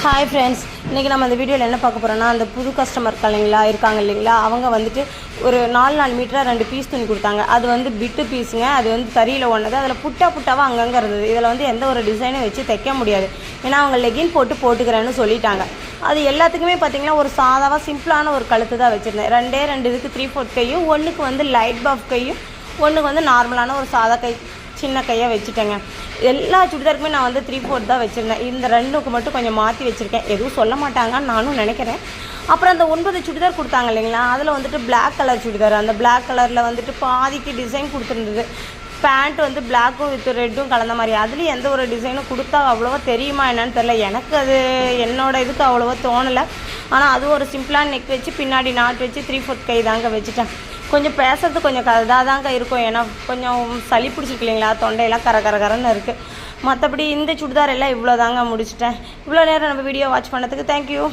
Hi friends, இன்றைக்கி நம்ம அந்த வீடியோவில் என்ன பார்க்க போகிறோன்னா, அந்த புது கஸ்டமர் இருக்காங்க இல்லைங்களா, அவங்க வந்துட்டு ஒரு 4 மீட்டராக 2 பீஸ் துணி கொடுத்தாங்க. அது வந்து பிட்டு பீஸுங்க. அது வந்து தறியில் ஒன்றது. அதில் புட்டாவாக அங்கங்கே இருந்தது. இதில் வந்து எந்த ஒரு டிசைனும் வச்சு தைக்க முடியாது. ஏன்னா அவங்க லெகின் போட்டுக்கிறேன்னு சொல்லிட்டாங்க. அது எல்லாத்துக்குமே பார்த்திங்கன்னா ஒரு சாதாவாக சிம்பிளான ஒரு கழுத்து தான் வச்சுருந்தேன். 2 இதுக்கு 3/4 கையும், ஒன்றுக்கு வந்து லைட் பஃப் கையும், ஒன்றுக்கு வந்து நார்மலான ஒரு சாதா கை சின்ன கையாக வச்சுட்டேங்க. எல்லா சுடிதாருக்குமே நான் வந்து 3/4 தான் வச்சுருந்தேன். இந்த 2க்கு மட்டும் கொஞ்சம் மாற்றி வச்சுருக்கேன். எதுவும் சொல்ல மாட்டாங்கன்னு நானும் நினைக்கிறேன். அப்புறம் அந்த 9 சுடிதார் கொடுத்தாங்க இல்லைங்களா, அதில் வந்துட்டு பிளாக் கலர் சுடிதார். அந்த பிளாக் கலரில் வந்துட்டு பாதிக்கு டிசைன் கொடுத்துருந்தது. பேண்ட் வந்து பிளாக்கும் வித் ரெட்டும் கலந்த மாதிரி. அதுலேயும் எந்த ஒரு டிசைனும் கொடுத்தா அவ்வளோவா தெரியுமா என்னன்னு தெரில. எனக்கு அது என்னோடய இதுக்கு அவ்வளோவா தோணலை. ஆனால் அதுவும் ஒரு சிம்பிளான நெக் வச்சு பின்னாடி நாட் வச்சு 3/4 கை தாங்க வச்சுட்டேன். கொஞ்சம் பேசுறது கொஞ்சம் இதாக தாங்க இருக்கும். ஏன்னா கொஞ்சம் சளி பிடிச்சிருக்கு இல்லைங்களா, தொண்டையெல்லாம் கரன்னு இருக்குது. மற்றபடி இந்த சுடிதார் எல்லாம் இவ்வளோ தாங்க முடிச்சிட்டேன். இவ்வளோ நேரம் நம்ம வீடியோ வாட்ச் பண்ணதுக்கு தேங்க்யூ.